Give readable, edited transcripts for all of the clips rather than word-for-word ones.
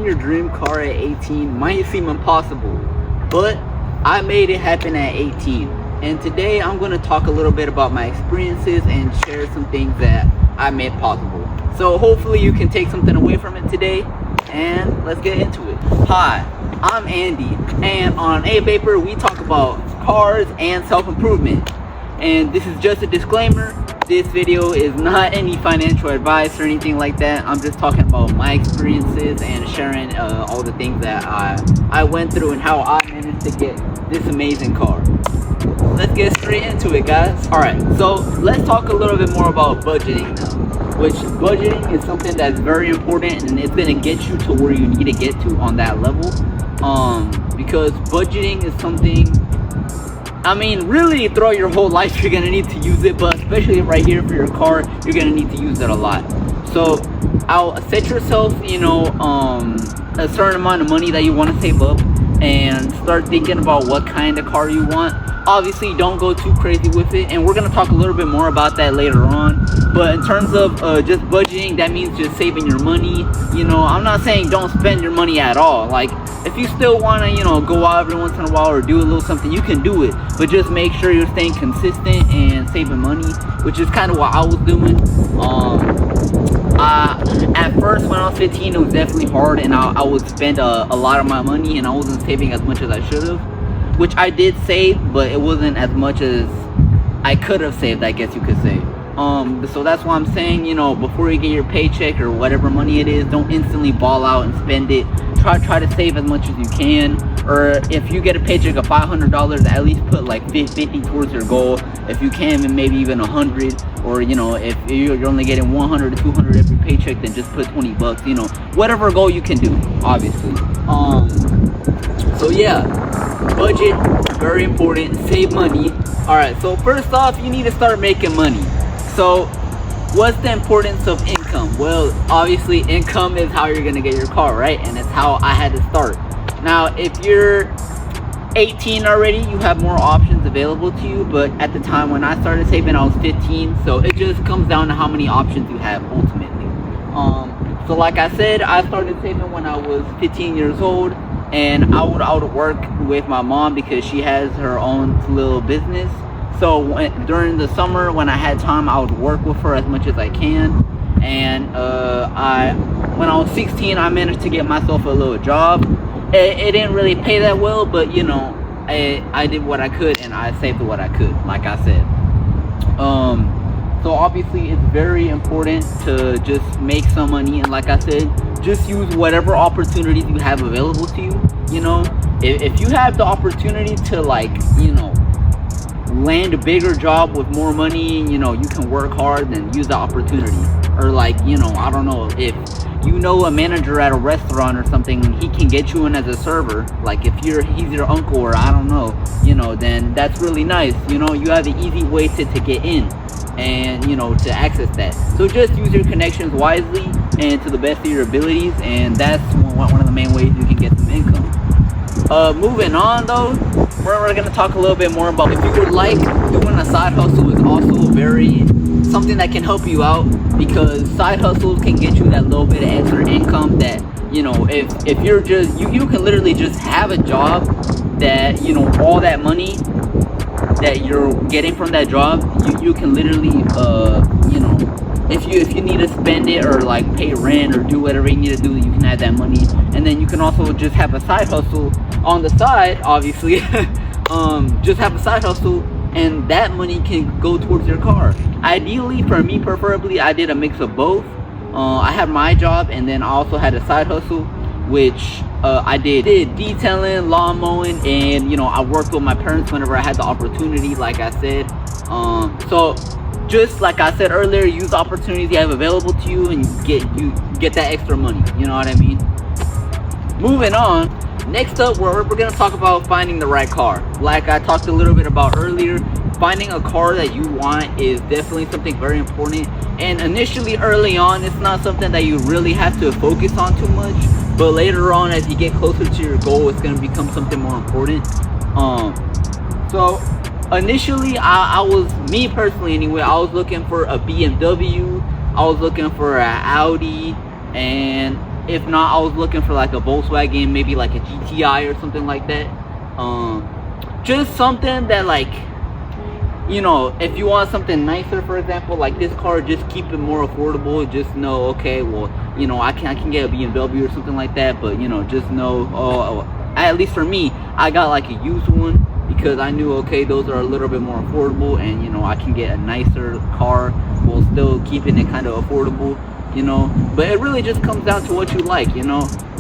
Getting your dream car at 18 might seem impossible, but I made it happen at 18. And today I'm going to talk a little bit about my experiences and share some things that I made possible. So hopefully you can take something away from it today, and let's get into it. Hi, I'm Andy, and on A Vapor we talk about cars and self-improvement. And this is just a disclaimer. This video is not any financial advice or anything like that. I'm just talking about my experiences and sharing all the things that I went through and how I managed to get this amazing car. Let's get straight into it, guys. Alright, so let's talk a little bit more about budgeting now. Which budgeting is something that's very important, and it's going to get you to where you need to get to on that level. Because budgeting is something, I mean, really throughout your whole life you're going to need to use it, but especially right here for your car, you're going to need to use it a lot. So I'll set yourself, a certain amount of money that you want to save up, and start thinking about what kind of car you want. Obviously, don't go too crazy with it, and we're going to talk a little bit more about that later on. But in terms of just budgeting, that means just saving your money. I'm not saying don't spend your money at all. Like, if you still want to, go out every once in a while or do a little something, you can do it. But just make sure you're staying consistent and saving money, which is kind of what I was doing. At first, when I was 15, it was definitely hard, and I would spend a lot of my money, and I wasn't saving as much as I should have. Which I did save, but it wasn't as much as I could have saved, I guess you could say. So that's why I'm saying, before you get your paycheck or whatever money it is, don't instantly ball out and spend it. Try to save as much as you can. Or if you get a paycheck of $500, at least put like 50 towards your goal. If you can, and maybe even 100. Or if you're only getting 100 to 200 every paycheck, then just put 20 bucks. Whatever goal you can do, obviously. So yeah, budget, very important. Save money. Alright, so first off, you need to start making money. So what's the importance of income? Well, obviously income is how you're gonna get your car, right? And it's how I had to start. Now, if you're 18 already, you have more options available to you, but at the time when I started saving, I was 15, so it just comes down to how many options you have ultimately. So like I said, I started saving when I was 15 years old, and I would work with my mom because she has her own little business. So during the summer when I had time, I would work with her as much as I can. And when I was 16, I managed to get myself a little job. It didn't really pay that well, but I did what I could, and I saved what I could, like I said. So obviously it's very important to just make some money, and like I said, just use whatever opportunities you have available to you. If you have the opportunity to land a bigger job with more money, you can work hard, then use the opportunity. Or I don't know, if a manager at a restaurant or something, he can get you in as a server. Like if he's your uncle, or I don't know, then that's really nice. You have an easy way to get in, and to access that. So just use your connections wisely and to the best of your abilities, and that's one of the main ways you can get some income. Moving on though, we're going to talk a little bit more about, if you would like, doing a side hustle is also something that can help you out, because side hustles can get you that little bit of extra income that, if you're just, you can literally just have a job that, all that money that you're getting from that job, you can literally, if you need to spend it or like pay rent or do whatever you need to do, you can have that money. And then you can also just have a side hustle on the side, obviously. Just have a side hustle, and that money can go towards your car. Ideally, for me, preferably, I did a mix of both. I had my job, and then I also had a side hustle, which I did detailing, lawn mowing, and I worked with my parents whenever I had the opportunity, like I said. So just like I said earlier, use the opportunities you have available to you, and you get that extra money. You know what I mean? Moving on. Next up, we're going to talk about finding the right car. Like I talked a little bit about earlier, finding a car that you want is definitely something very important. And initially, early on, it's not something that you really have to focus on too much. But later on, as you get closer to your goal, it's going to become something more important. So initially, I was, me personally anyway, I was looking for a BMW. I was looking for an Audi, and If not, I was looking for like a Volkswagen, maybe like a GTI or something like that. Just something that, like, if you want something nicer, for example, like this car, just keep it more affordable. Just know, okay, well, I can get a BMW or something like that, but just know, at least for me, I got like a used one because I knew, okay, those are a little bit more affordable, and I can get a nicer car while still keeping it kind of affordable. But it really just comes down to what you like.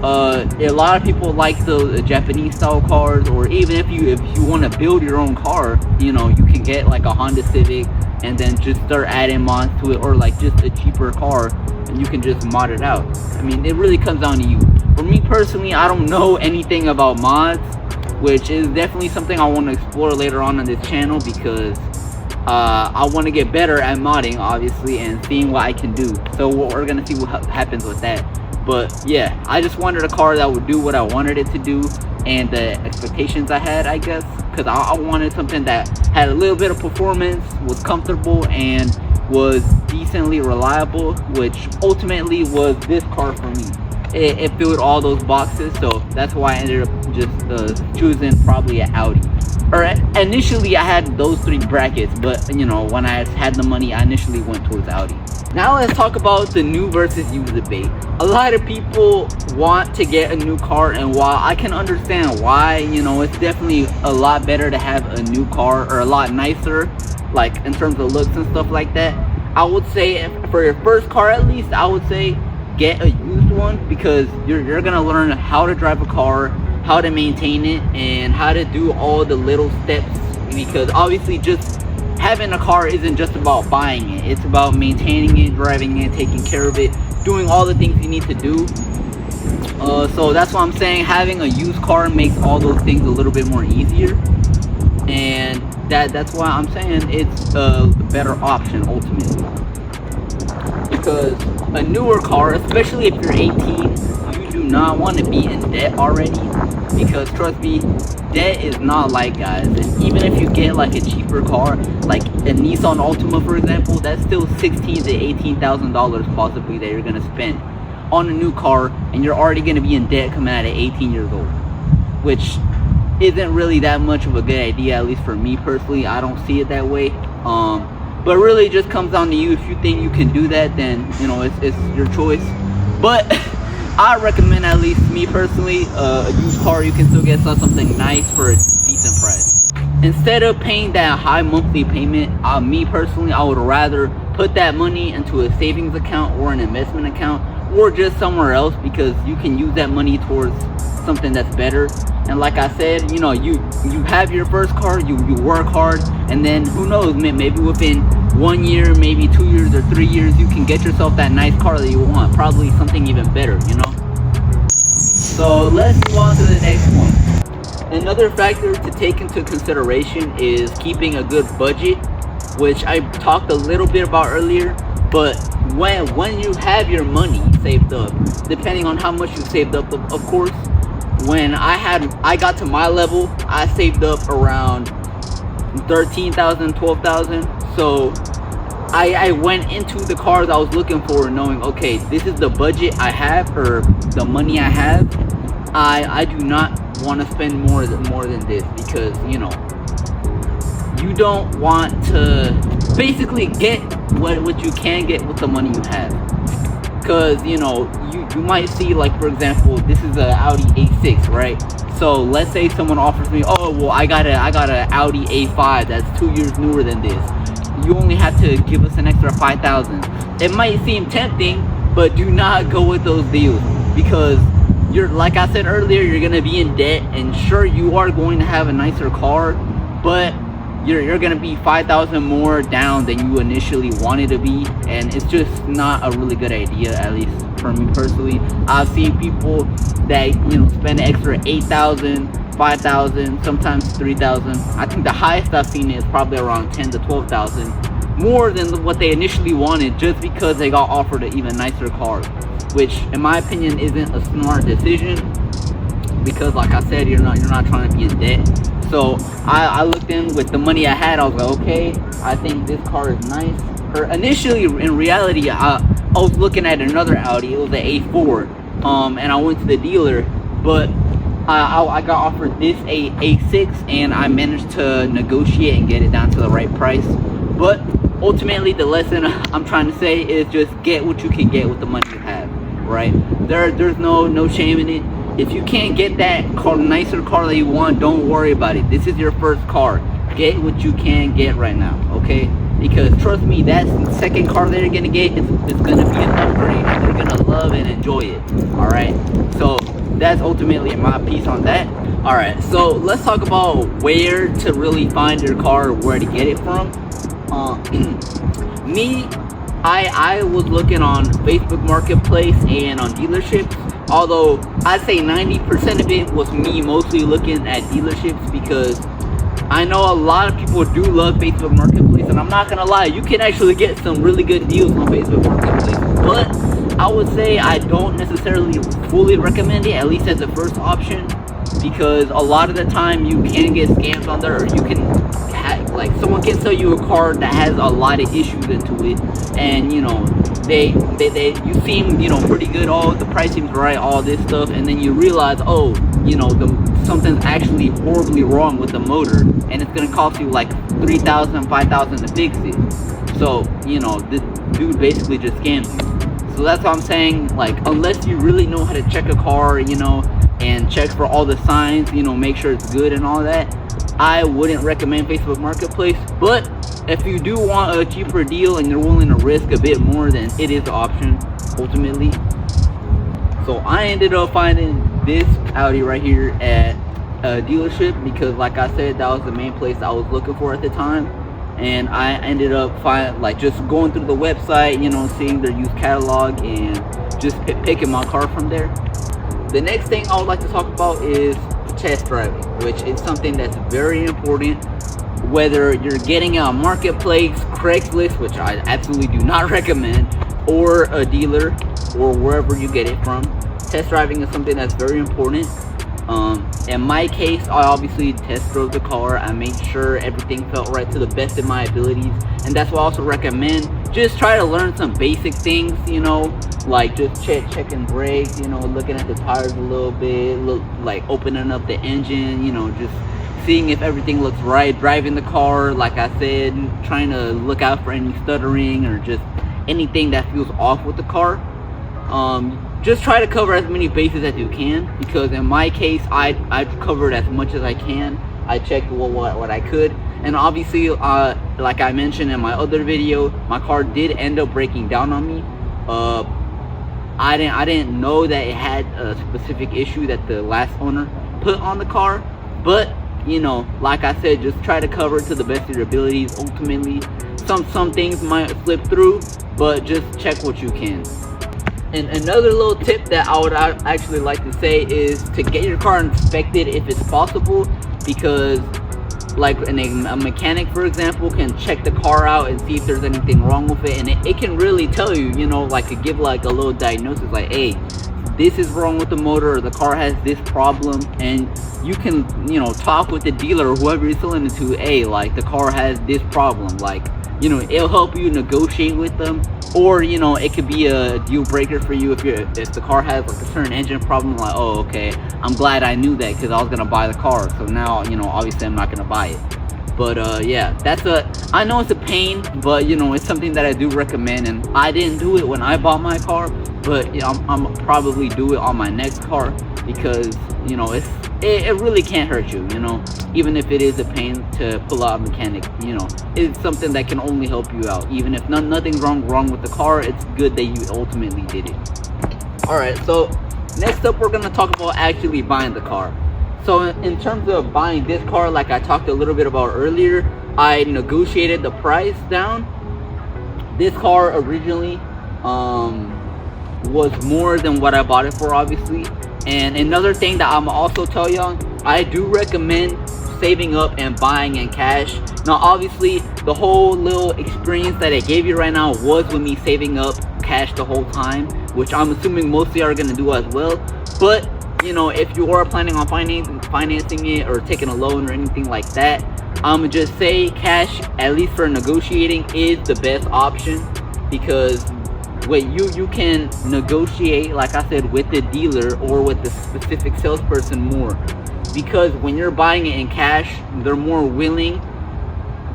A lot of people like the Japanese style cars, or even if you want to build your own car, you can get like a Honda Civic and then just start adding mods to it, or like just a cheaper car and you can just mod it out. I mean, it really comes down to you. For me personally, I don't know anything about mods, which is definitely something I want to explore later on this channel, because I want to get better at modding, obviously, and seeing what I can do. So we're gonna see what happens with that. But yeah, I just wanted a car that would do what I wanted it to do, and the expectations I had, I guess, because I wanted something that had a little bit of performance, was comfortable, and was decently reliable, which ultimately was this car for me. It filled all those boxes, so that's why I ended up just choosing probably an Audi. Or initially I had those three brackets, but when I had the money, I initially went towards Audi. Now let's talk about the new versus used debate. A lot of people want to get a new car, and while I can understand why, it's definitely a lot better to have a new car, or a lot nicer, like in terms of looks and stuff like that. I would say for your first car, at least, I would say get a used one, because you're gonna learn how to drive a car, how to maintain it, and how to do all the little steps, because obviously just having a car isn't just about buying it. It's about maintaining it, driving it, taking care of it, doing all the things you need to do. So that's why I'm saying having a used car makes all those things a little bit more easier, and that's why I'm saying it's a better option ultimately. Because a newer car, especially if you're 18, you do not want to be in debt already, because trust me, debt is not light, guys. And even if you get like a cheaper car, like a Nissan Altima, for example, that's still $16,000 to $18,000 possibly that you're gonna spend on a new car, and you're already gonna be in debt coming out at 18 years old, which isn't really that much of a good idea, at least for me personally. I don't see it that way. But really it just comes down to you. If you think you can do that, then it's your choice. But I recommend, at least me personally, a used car. You can still get something nice for a decent price. Instead of paying that high monthly payment, me personally, I would rather put that money into a savings account or an investment account, or just somewhere else, because you can use that money towards something that's better. And like I said, you have your first car, you work hard, and then who knows, maybe within 1 year, maybe 2 years or 3 years, you can get yourself that nice car that you want, probably something even better. So let's move on to the next point. Another factor to take into consideration is keeping a good budget, which I talked a little bit about earlier. But when you have your money saved up, depending on how much you saved up, of course, when I got to my level, I saved up around 13,000, 12,000. So I went into the cars I was looking for knowing, okay, this is the budget I have, or the money I have. I do not want to spend more than this, because you don't want to basically get what you can get with the money you have. Because you might see, like, for example, this is a Audi A6, right? So let's say someone offers me, oh well, I got a Audi A5 that's 2 years newer than this. You only have to give us an extra 5,000. It might seem tempting, but do not go with those deals, because like I said earlier, you're gonna be in debt, and sure, you are going to have a nicer car, but you're gonna be 5,000 more down than you initially wanted to be, and it's just not a really good idea, at least for me personally. I've seen people that spend an extra 8,000, 5,000, sometimes 3,000. I think the highest I've seen is probably around 10 to 12,000 more than what they initially wanted, just because they got offered an even nicer car, which in my opinion isn't a smart decision, because like I said, you're not trying to be in debt. So I looked in with the money I had. I was like, okay, I think this car is nice. Or initially, in reality, I was looking at another Audi. It was an A4, and I went to the dealer, but I got offered this A6, and I managed to negotiate and get it down to the right price. But ultimately, the lesson I'm trying to say is just get what you can get with the money you have, right? There's no shame in it. If you can't get that nicer car that you want, don't worry about it. This is your first car. Get what you can get right now, okay? Because trust me, that second car that you're gonna get is gonna be an upgrade. You're gonna love and enjoy it. All right. So that's ultimately my piece on that. All right. So let's talk about where to really find your car, where to get it from. Me, I was looking on Facebook Marketplace and on dealerships. Although I'd say 90% of it was me mostly looking at dealerships, because I know a lot of people do love Facebook Marketplace, and I'm not gonna lie, you can actually get some really good deals on Facebook Marketplace. But I would say I don't necessarily fully recommend it, at least as a first option, because a lot of the time you can get scams on there, or you can like someone can sell you a car that has a lot of issues into it, and you know they you seem, you know, pretty good, oh, the price seems right, all this stuff, and then you realize, oh, you know, something's actually horribly wrong with the motor, and it's gonna cost you like $3,000, $5,000 to fix it. So you know, this dude basically just scams you. So that's what I'm saying. Like, unless you really know how to check a car, you know, and check for all the signs, you know, make sure it's good and all that, I wouldn't recommend Facebook Marketplace. But if you do want a cheaper deal and you're willing to risk a bit more, then it is an option ultimately. So I ended up finding this Audi right here at a dealership, because like I said, that was the main place I was looking for at the time. And I ended up just going through the website, you know, seeing their used catalog and just picking my car from there. The next thing I would like to talk about is test driving, which is something that's very important. Whether you're getting a marketplace, Craigslist, which I absolutely do not recommend, or a dealer, or wherever you get it from, test driving is something that's very important. In my case, I obviously test drove the car. I made sure everything felt right to the best of my abilities, and that's what I also recommend. Just try to learn some basic things, you know, like just checking brakes, you know, looking at the tires a little bit, like opening up the engine, you know, just seeing if everything looks right, driving the car, like I said, trying to look out for any stuttering or just anything that feels off with the car. Just try to cover as many bases as you can, because in my case, I covered as much as I can. I checked what I could, and obviously, like I mentioned in my other video, my car did end up breaking down on me. I didn't know that it had a specific issue that the last owner put on the car, but you know, like I said, just try to cover it to the best of your abilities. Ultimately, some things might slip through, but just check what you can. And another little tip that I would actually like to say is to get your car inspected if it's possible, because like a mechanic, for example, can check the car out and see if there's anything wrong with it, and it can really tell you, you know, like to give like a little diagnosis, like, hey, this is wrong with the motor, or the car has this problem, and you can, you know, talk with the dealer or whoever you're selling it to, hey, like the car has this problem, like, you know, it'll help you negotiate with them. Or, you know, it could be a deal breaker for you if the car has like a certain engine problem. Like, oh, okay, I'm glad I knew that, because I was gonna buy the car, so now, you know, obviously I'm not gonna buy it. But yeah, I know it's a pain, but you know, it's something that I do recommend. And I didn't do it when I bought my car, but you know, I'm probably do it on my next car, because you know, it really can't hurt you, you know, even if it is a pain to pull out a mechanic. You know, it's something that can only help you out. Even if nothing's wrong with the car, it's good that you ultimately did it. All right, so next up, we're gonna talk about actually buying the car. So in terms of buying this car, like I talked a little bit about earlier, I negotiated the price down. This car originally was more than what I bought it for, obviously. And another thing that I'm also tell y'all, I do recommend saving up and buying in cash. Now obviously, the whole little experience that I gave you right now was with me saving up cash the whole time, which I'm assuming most of you are gonna do as well. But you know, if you are planning on financing it or taking a loan or anything like that, I'm gonna just say cash, at least for negotiating, is the best option, because Wait, you can negotiate, like I said, with the dealer or with the specific salesperson more, because when you're buying it in cash, they're more willing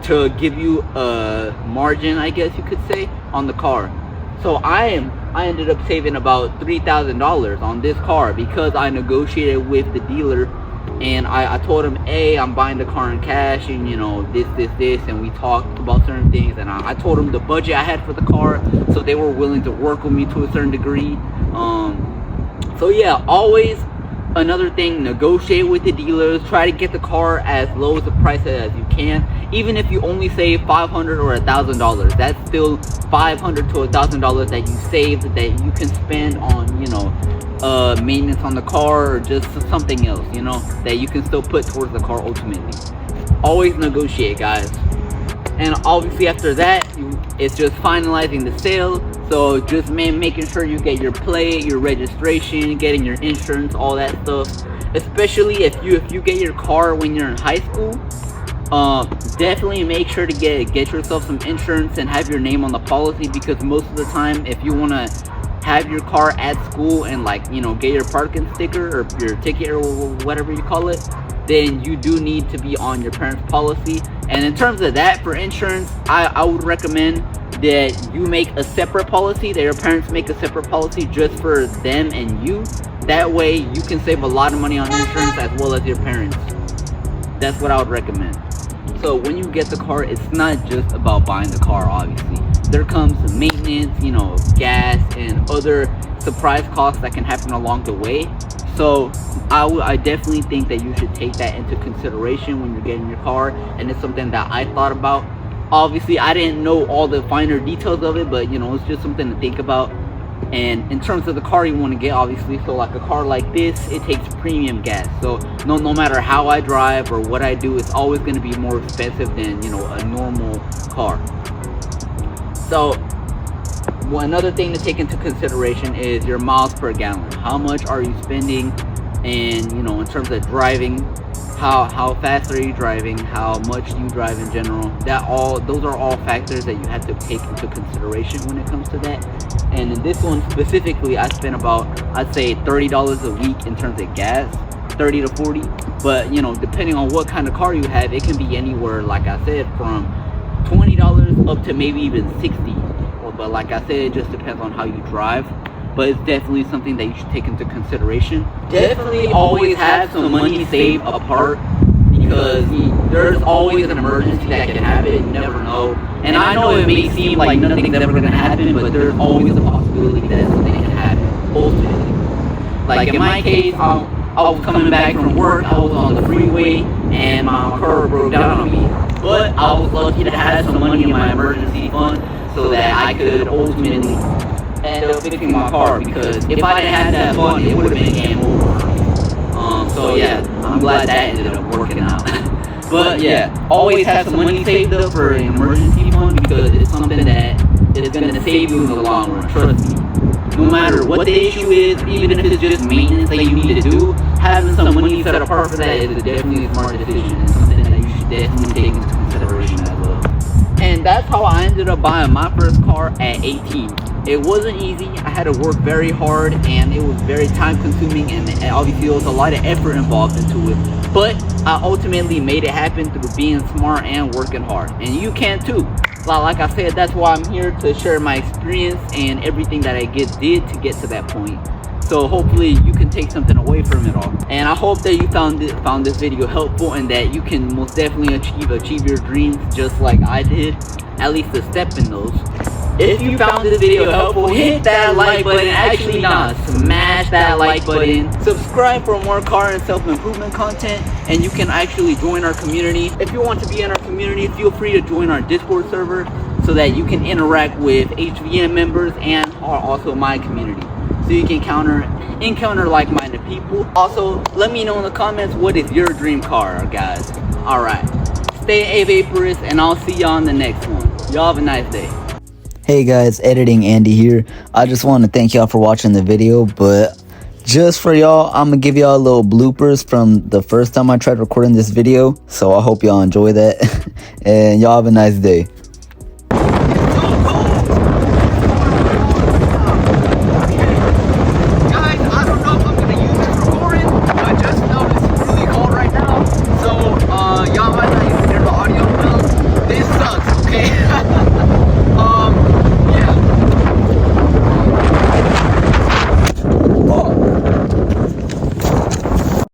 to give you a margin, I guess you could say, on the car. So I ended up saving about $3,000 on this car because I negotiated with the dealer, and I told him, hey, I'm buying the car in cash, and you know, this, and we talked about certain things, and I told him the budget I had for the car, so they were willing to work with me to a certain degree. So yeah, always another thing, negotiate with the dealers, try to get the car as low as the price as you can. Even if you only save $500 or $1,000, that's still $500 to $1,000 that you saved that you can spend on, you know, maintenance on the car or just something else, you know, that you can still put towards the car ultimately. Always negotiate, guys. And obviously after that, it's just finalizing the sale. So just making sure you get your plate, your registration, getting your insurance, all that stuff. Especially if you get your car when you're in high school, definitely make sure to get yourself some insurance and have your name on the policy, because most of the time, if you want to have your car at school and, like, you know, get your parking sticker or your ticket or whatever you call it, then you do need to be on your parents' policy. And in terms of that, for insurance, I would recommend that you make a separate policy, that your parents make a separate policy just for them and you. That way you can save a lot of money on insurance as well as your parents. That's what I would recommend. So when you get the car, it's not just about buying the car, obviously. There comes maintenance, you know, gas and other surprise costs that can happen along the way. So I definitely think that you should take that into consideration when you're getting your car, and it's something that I thought about. Obviously, I didn't know all the finer details of it, but you know, it's just something to think about. And in terms of the car you want to get, obviously, so like a car like this, it takes premium gas. So no matter how I drive or what I do, it's always going to be more expensive than, you know, a normal car. So another thing to take into consideration is your miles per gallon. How much are you spending? And, you know, in terms of driving, how fast are you driving, how much do you drive in general. Those are all factors that you have to take into consideration when it comes to that. And in this one specifically, I spent about, I'd say, $30 a week in terms of gas, 30 to 40. But, you know, depending on what kind of car you have, it can be anywhere, like I said, from $20 up to maybe even 60. But like I said, it just depends on how you drive. But it's definitely something that you should take into consideration. Definitely always have some money saved apart, because there's always an emergency that can happen. You never know. And I know it may seem like nothing's ever going to happen, but there's always a possibility that something can happen ultimately. Like in my case, I was coming back from work, I was on the freeway, and my car broke down on me. But I was lucky to have some money in my emergency fund so that I could ultimately end up fixing my car, because if I didn't have that fund, it would have been game over. So yeah, I'm glad that ended up working out. But yeah, always have some money saved up for an emergency fund, because it's something that is going to save you in the long run, trust me. No matter what the issue is, even if it's just maintenance that you need to do, having some money set apart for that is definitely a smart decision, and something that you should definitely take into consideration as well. And that's how I ended up buying my first car at 18. It wasn't easy. I had to work very hard, and it was very time consuming, and obviously there was a lot of effort involved into it. But I ultimately made it happen through being smart and working hard. And you can too. Like I said, that's why I'm here, to share my experience and everything that I did to get to that point. So hopefully you can take something away from it all. And I hope that you found this video helpful, and that you can most definitely achieve your dreams just like I did, at least a step in those. If you found this video helpful, hit that like button. Actually, smash that like button. Subscribe for more car and self-improvement content, and you can actually join our community. If you want to be in our community, feel free to join our Discord server so that you can interact with HVM members and also my community, so you can encounter like-minded people. Also, let me know in the comments, what is your dream car, guys? Alright, stay vaporous, and I'll see y'all in the next one. Y'all have a nice day. Hey guys, Editing Andy here. I just want to thank y'all for watching the video, but just for y'all, I'm gonna give y'all a little bloopers from the first time I tried recording this video, so I hope y'all enjoy that. And y'all have a nice day.